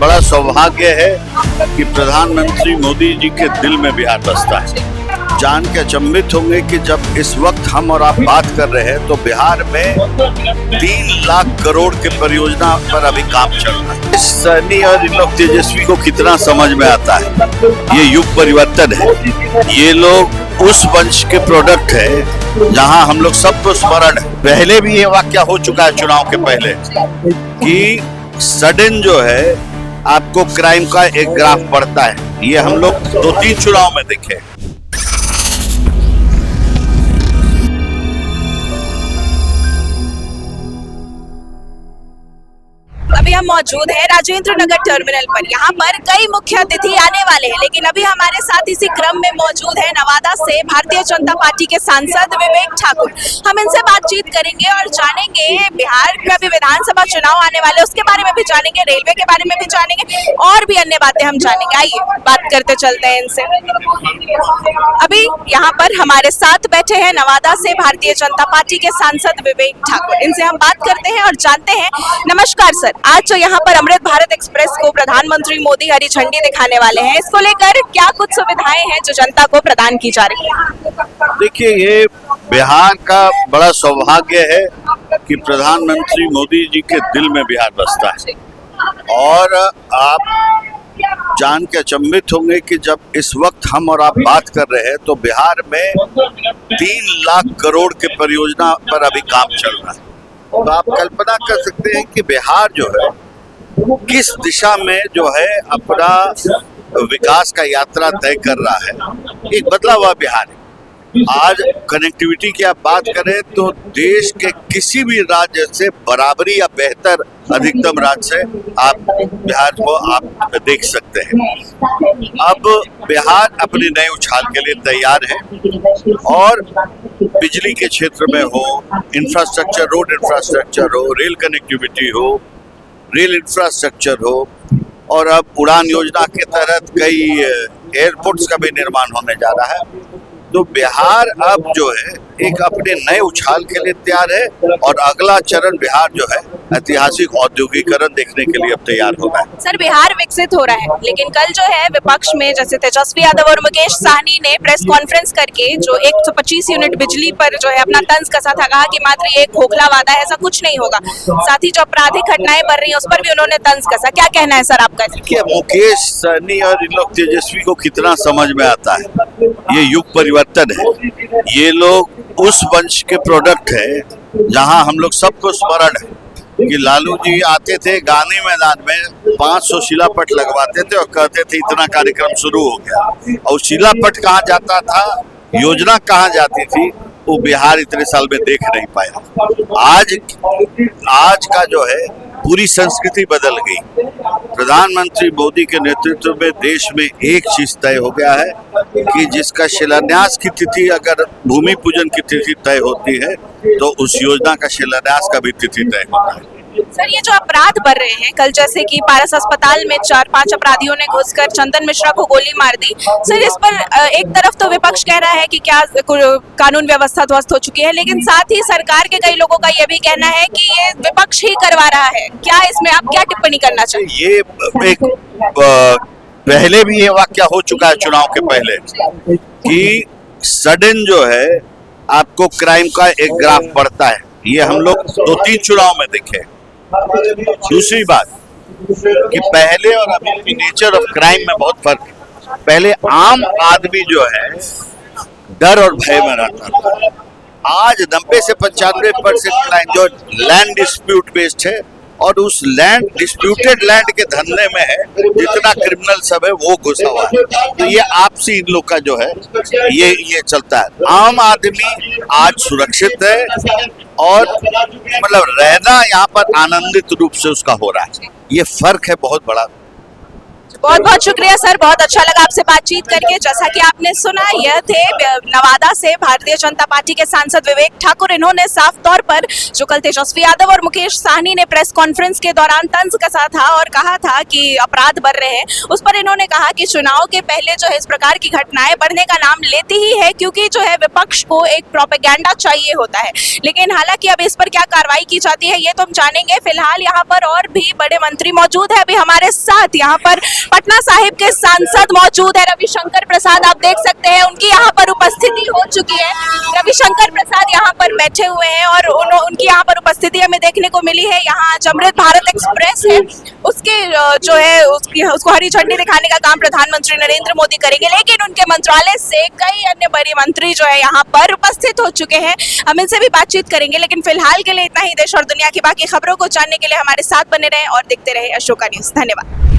बड़ा सौभाग्य है कि प्रधानमंत्री मोदी जी के दिल में बिहार बसता है। जान के अचंभित होंगे कि जब इस वक्त हम और आप बात कर रहे हैं तो बिहार में 3 लाख करोड़ के परियोजना पर अभी काम चल रहा है। सनी और इन लोग तेजस्वी को कितना समझ में आता है। ये युग परिवर्तन है। ये लोग उस वंश के प्रोडक्ट है जहां हम लोग सबको स्मरण है। पहले भी ये वाक्य हो चुका है चुनाव के पहले कि सडन जो है आपको क्राइम का एक ग्राफ बढ़ता है। ये हम लोग 2-3 चुनाव में देखे। अभी हम मौजूद हैं राजेंद्र नगर टर्मिनल पर। यहाँ पर कई मुख्य अतिथि आने वाले हैं, लेकिन अभी हमारे साथ इसी क्रम में मौजूद है नवादा से भारतीय जनता पार्टी के सांसद विवेक ठाकुर। हम इनसे बातचीत करेंगे और जानेंगे बिहार का भी विधानसभा चुनाव आने वाले, उसके बारे में भी जानेंगे, रेलवे के बारे में भी जानेंगे और भी अन्य बातें हम जानेंगे। आइए बात करते चलते हैं इनसे। अभी यहाँ पर हमारे साथ बैठे हैं नवादा से भारतीय जनता पार्टी के सांसद विवेक ठाकुर। इनसे हम बात करते हैं और जानते हैं। नमस्कार सर, आज जो यहाँ पर अमृत भारत एक्सप्रेस को प्रधानमंत्री मोदी हरी झंडी दिखाने वाले हैं, इसको लेकर क्या कुछ सुविधाएं हैं जो जनता को प्रदान की जा रही है? देखिए, ये बिहार का बड़ा सौभाग्य है कि प्रधानमंत्री मोदी जी के दिल में बिहार बसता है। और आप जान के अचंभित होंगे कि जब इस वक्त हम और आप बात कर रहे हैं तो बिहार में 3 लाख करोड़ के परियोजना पर अभी काम चल रहा है। तो आप कल्पना कर सकते हैं कि बिहार जो है किस दिशा में जो है अपना विकास का यात्रा तय कर रहा है। एक बदला हुआ बिहार है। आज कनेक्टिविटी की आप बात करें तो देश के किसी भी राज्य से बराबरी या बेहतर अधिकतम राज्य से आप बिहार को आप देख सकते हैं। अब बिहार अपने नए उछाल के लिए तैयार है और बिजली के क्षेत्र में हो, इंफ्रास्ट्रक्चर, रोड इंफ्रास्ट्रक्चर हो, रेल कनेक्टिविटी हो, रेल इंफ्रास्ट्रक्चर हो, और अब उड़ान योजना के तहत कई एयरपोर्ट्स का भी निर्माण होने जा रहा है। तो बिहार अब जो है एक अपने नए उछाल के लिए तैयार है और अगला चरण बिहार जो है ऐतिहासिक औद्योगिकरण देखने के लिए अब तैयार हो रहा है। सर, बिहार विकसित हो रहा है, लेकिन कल जो है विपक्ष में जैसे तेजस्वी यादव और मुकेश सहनी ने प्रेस कॉन्फ्रेंस करके जो 125 यूनिट बिजली पर जो है अपना तंज कसा था, कहा कि मात्र ये खोखला वादा है, ऐसा कुछ नहीं होगा। साथ ही जो आपराधिक घटनाएं बढ़ रही हैं उस पर भी उन्होंने तंज कसा। क्या कहना है सर आपका? देखिए, मुकेश सहनी और इन लोग तेजस्वी को कितना समझ में आता है। ये युग परिवर्तन है। ये लोग उस वंश के प्रोडक्ट है जहां हम लोग सबको स्मरण है कि लालू जी आते थे गांधी मैदान में, 500 शिलापट लगवाते थे और कहते थे इतना कार्यक्रम शुरू हो गया। और शिलापट कहाँ जाता था, योजना कहाँ जाती थी, वो बिहार इतने साल में देख नहीं पाया। आज का जो है पूरी संस्कृति बदल गई। प्रधानमंत्री मोदी के नेतृत्व में देश में एक चीज तय हो गया है कि जिसका शिलान्यास की तिथि अगर भूमि पूजन की तिथि तय होती है तो उस योजना का शिलान्यास का भी तिथि तय होता है। सर, ये जो अपराध बढ़ रहे हैं, कल जैसे कि पारस अस्पताल में 4-5 अपराधियों ने घुसकर चंदन मिश्रा को गोली मार दी। सर, इस पर एक तरफ तो विपक्ष कह रहा है कि क्या कानून व्यवस्था ध्वस्त हो चुकी है, लेकिन साथ ही सरकार के कई लोगों का यह भी कहना है कि ये विपक्ष ही करवा रहा है। क्या इसमें आप क्या टिप्पणी करना चाहिए? ये एक पहले भी ये वाक्य हो चुका है चुनाव के पहले कि सडन जो है आपको क्राइम का एक ग्राफ बढ़ता है। ये हम लोग 2-3 चुनाव में देखे। दूसरी बात कि पहले और अभी की नेचर ऑफ क्राइम में बहुत फर्क है। पहले आम आदमी जो है डर और भय में रहता था। आज 90 से 95% क्राइम जो लैंड डिस्प्यूट बेस्ड है और उस लैंड डिस्प्यूटेड लैंड के धंधे में है, जितना क्रिमिनल सब है वो घुसा हुआ है। तो ये आपसी इन लोग का जो है ये चलता है। आम आदमी आज सुरक्षित है और मतलब रहना यहाँ पर आनंदित रूप से उसका हो रहा है। ये फर्क है बहुत बड़ा। बहुत बहुत शुक्रिया सर, बहुत अच्छा लगा आपसे बातचीत करके। जैसा कि आपने सुना, यह थे नवादा से भारतीय जनता पार्टी के सांसद विवेक ठाकुर। इन्होंने साफ तौर पर जो कल तेजस्वी यादव और मुकेश साहनी ने प्रेस कॉन्फ्रेंस के दौरान तंज कसा था और कहा था कि अपराध बढ़ रहे हैं, उस पर इन्होंने कहा कि चुनाव के पहले जो है इस प्रकार की घटनाएं बढ़ने का नाम लेती ही है, क्योंकि जो है विपक्ष को एक प्रोपेगेंडा चाहिए होता है। लेकिन हालांकि अब इस पर क्या कार्रवाई की जाती है ये तो हम जानेंगे। फिलहाल यहाँ पर और भी बड़े मंत्री मौजूद है अभी हमारे साथ। यहाँ पर पटना साहिब के सांसद मौजूद है रविशंकर प्रसाद, आप देख सकते हैं उनकी यहाँ पर उपस्थिति हो चुकी है। रविशंकर प्रसाद यहाँ पर बैठे हुए हैं और उनकी यहाँ पर उपस्थिति हमें देखने को मिली है। यहाँ आज अमृत भारत एक्सप्रेस है, उसके जो है उसको हरी झंडी दिखाने का काम प्रधानमंत्री नरेंद्र मोदी करेंगे, लेकिन उनके मंत्रालय से कई अन्य बड़े मंत्री जो है यहाँ पर उपस्थित हो चुके हैं। हम इनसे भी बातचीत करेंगे, लेकिन फिलहाल के लिए इतना ही। देश और दुनिया की बाकी खबरों को जानने के लिए हमारे साथ बने रहें और देखते रहे अशोका न्यूज। धन्यवाद।